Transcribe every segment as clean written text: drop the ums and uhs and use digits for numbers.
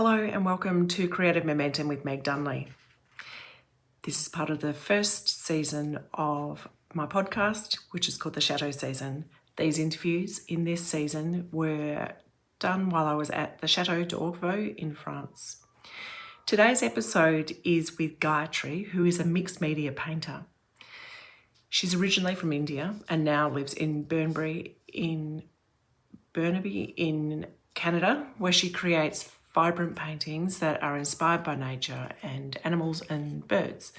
Hello and welcome to Creative Momentum with Meg Dunley. This is part of the first season of my podcast, which is called the Shadow Season. These interviews in this season were done while I was at the Château d'Orvaux in France. Today's episode is with Gayatri, who is a mixed media painter. She's originally from India and now lives in Burnaby in Canada, where she creates vibrant paintings that are inspired by nature and animals and birds.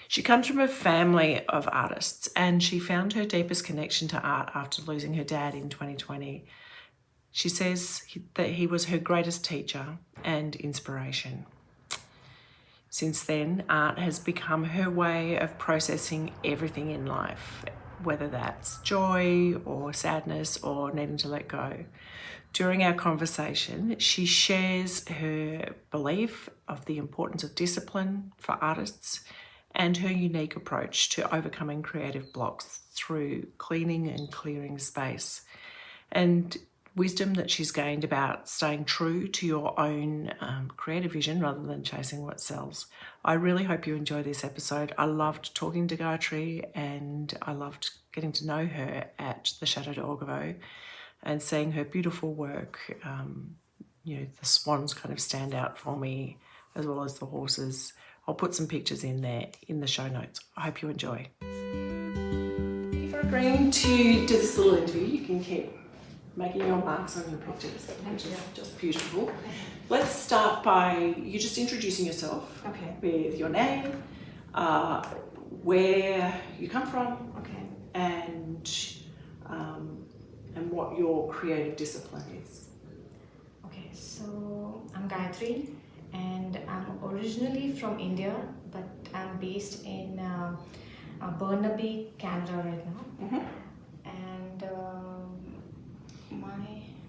She comes from a family of artists and she found her deepest connection to art after losing her dad in 2020. She says that he was her greatest teacher and inspiration. Since then, art has become her way of processing everything in life, whether that's joy or sadness or needing to let go. During our conversation, she shares her belief of the importance of discipline for artists and her unique approach to overcoming creative blocks through cleaning and clearing space, and wisdom that she's gained about staying true to your own creative vision rather than chasing what sells. I really hope you enjoy this episode. I loved talking to Gayatri and I loved getting to know her at the Château d'Orvaux and seeing her beautiful work. The swans kind of stand out for me, as well as the horses. I'll put some pictures in there in the show notes. I hope you enjoy. Thank you for agreeing to do this little interview. You can keep making your marks on your pictures, which is just beautiful. Let's start by you just introducing yourself with your name, where you come from, and what your creative discipline is. Okay, so I'm Gayatri and I'm originally from India, but I'm based in Burnaby, Canada right now. Mm-hmm. And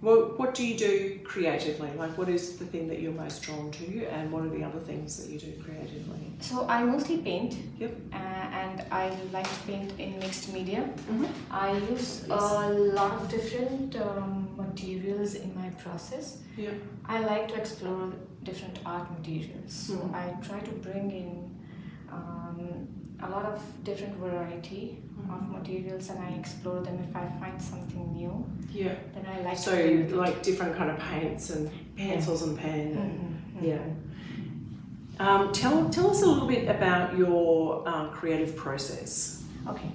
what do you do creatively? Like, what is the thing that you're most drawn to, and what are the other things that you do creatively? So I mostly paint. Yep. And I like to paint in mixed media. Mm-hmm. I use a lot of different materials in my process. Yeah. I like to explore different art materials. So I try to bring in a lot of different variety of materials, and I explore them. If I find something new, then I like to so like different kind of paints and pencils and pen. Tell us a little bit about your creative process. Okay,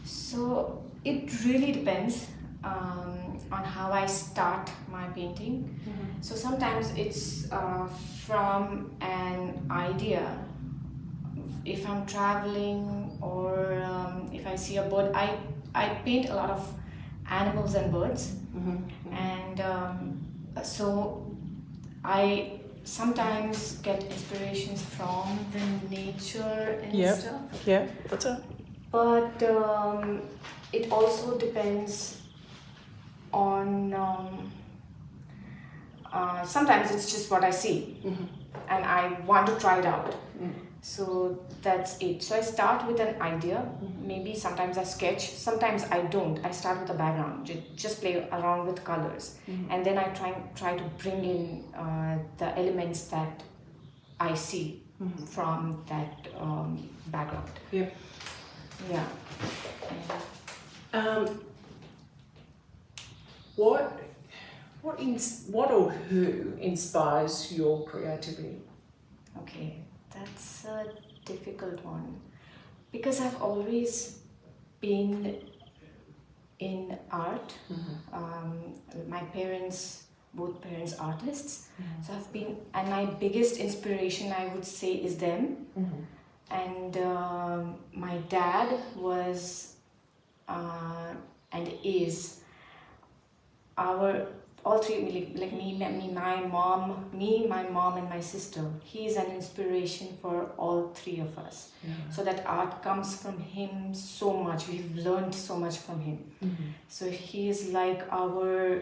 so it really depends on how I start my painting. So sometimes it's from an idea. If I'm traveling or if I see a bird, I paint a lot of animals and birds. And so I sometimes get inspirations from the nature and stuff. Yeah, that's it. But it also depends on sometimes it's just what I see and I want to try it out. So that's it. So I start with an idea. Maybe sometimes I sketch, sometimes I don't. I start with a background, just play around with colors, and then I try to bring in the elements that I see from that background. Yeah. What or who inspires your creativity? Okay, that's a difficult one because I've always been in art. My both parents artists, so I've been, and my biggest inspiration I would say is them. And my dad was and is all three, like my mom and my sister. He's an inspiration for all three of us. So that art comes from him so much. We've learned so much from him. So he is like our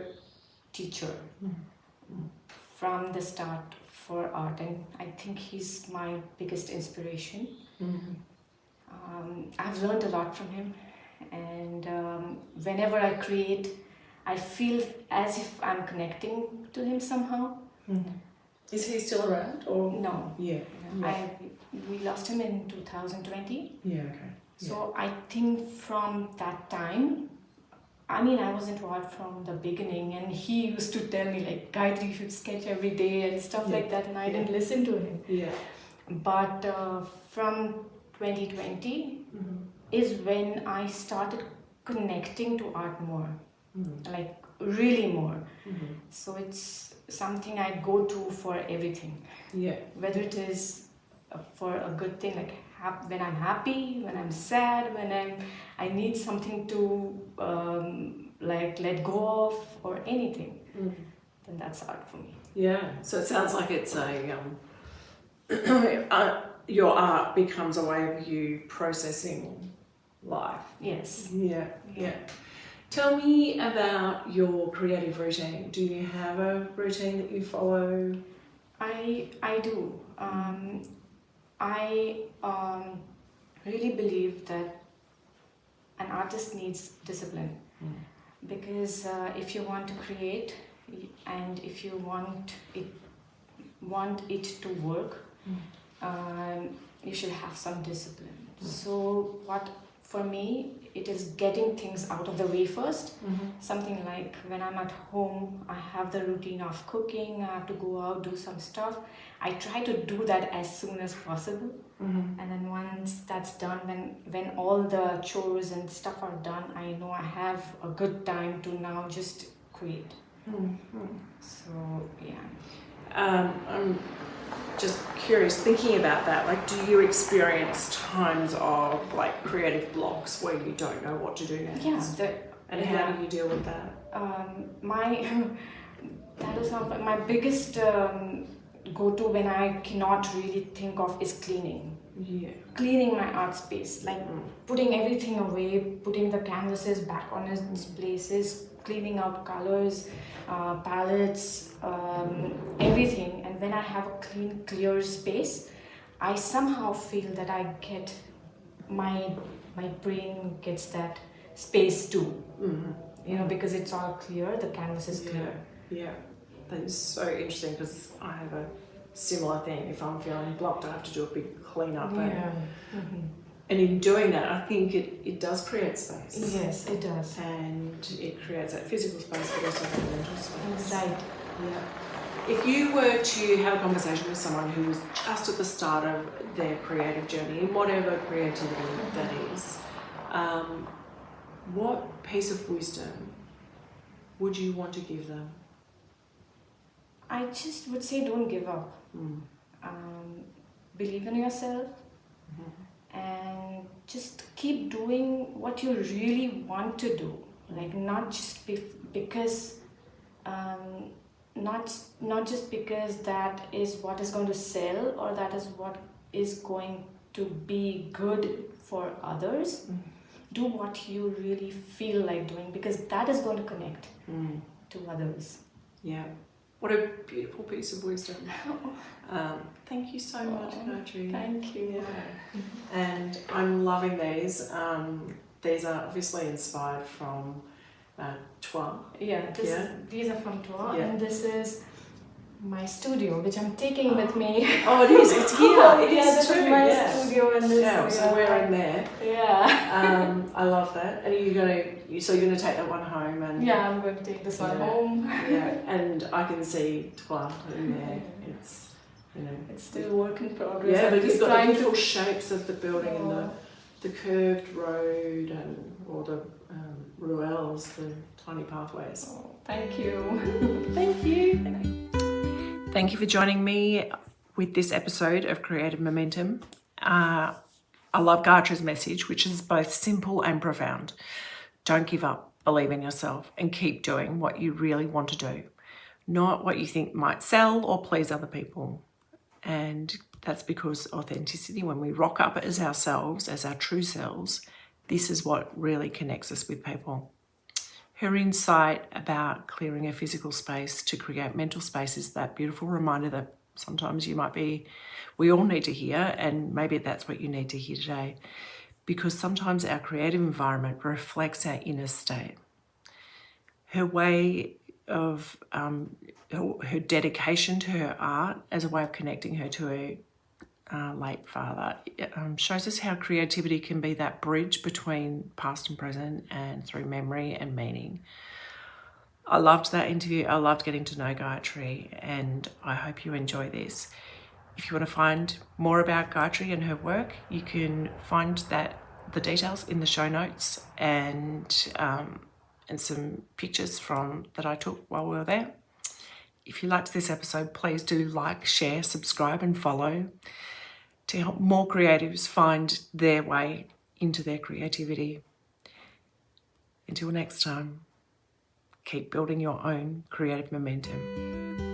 teacher from the start for art, and I think he's my biggest inspiration. I've learned a lot from him, and whenever I create, I feel as if I'm connecting to him somehow. Is he still around or? No. Yeah. We lost him in 2020. Yeah, okay. Yeah. So I think from that time, I mean, I was involved from the beginning, and he used to tell me like, Gayatri, you should sketch every day and stuff like that, and I didn't listen to him. Yeah. But from 2020 is when I started connecting to art more, like really more. So it's something I go to for everything. Yeah. Whether it is for a good thing, like when I'm happy, when I'm sad, when I need something to like let go of or anything, then that's art for me. Yeah. So it sounds like it's a your art becomes a way of you processing life. Yes. Yeah. Yeah. Tell me about your creative routine. Do you have a routine that you follow? I do. I really believe that an artist needs discipline, because if you want to create and if you want it to work, you should have some discipline. So what for me, it is getting things out of the way first. Something like when I'm at home, I have the routine of cooking, I have to go out, do some stuff. I try to do that as soon as possible. And then once that's done, when all the chores and stuff are done, I know I have a good time to now just create. So, yeah. I'm just curious, thinking about that, like, do you experience times of like creative blocks where you don't know what to do next? Yeah. And how do you deal with that? That is my biggest go-to when I cannot really think of is cleaning. Yeah. Cleaning my art space, like putting everything away, putting the canvases back on its places, cleaning out colors, palettes, everything. And when I have a clean, clear space, I somehow feel that I get my brain gets that space too. You know, because it's all clear, the canvas is clear. Yeah, that is so interesting, because I have a similar thing. If I'm feeling blocked, I have to do a big clean-up. And in doing that, I think it does create space. Yes, it does. And it creates that physical space, but also that mental space. Right. Yeah. If you were to have a conversation with someone who was just at the start of their creative journey, in whatever creativity that is, what piece of wisdom would you want to give them? I just would say don't give up. Believe in yourself, and just keep doing what you really want to do. Like not just because not just because that is what is going to sell, or that is what is going to be good for others. Do what you really feel like doing, because that is going to connect to others. Yeah. What a beautiful piece of wisdom. Thank you so much, Gayatri. Thank you. Yeah. And I'm loving these. These are obviously inspired from Toi. Yeah, these are from Toi, and this is my studio, which I'm taking with me. Oh, it is. It's here. It is this too. is my studio, and this. So we're in there. Yeah. I love that. And you're gonna take that one home, and yeah, I'm going to take this one home. Yeah, and I can see Toi in there. It's it's still work in progress. Yeah, but you've got the beautiful shapes of the building and the curved road or the ruelles, the tiny pathways. Oh, thank you. Thank you. Thank you for joining me with this episode of Creative Momentum. I love Gayatri's message, which is both simple and profound. Don't give up, believe in yourself, and keep doing what you really want to do, not what you think might sell or please other people. And that's because authenticity, when we rock up as ourselves, as our true selves, this is what really connects us with people. Her insight about clearing a physical space to create mental space is that beautiful reminder that sometimes we all need to hear, and maybe that's what you need to hear today, because sometimes our creative environment reflects our inner state. Her way her dedication to her art as a way of connecting her to her late father. It shows us how creativity can be that bridge between past and present and through memory and meaning. I loved that interview. I loved getting to know Gayatri, and I hope you enjoy this. If you want to find more about Gayatri and her work, you can find the details in the show notes and some pictures that I took while we were there. If you liked this episode, please do like, share, subscribe and follow to help more creatives find their way into their creativity. Until next time, keep building your own creative momentum.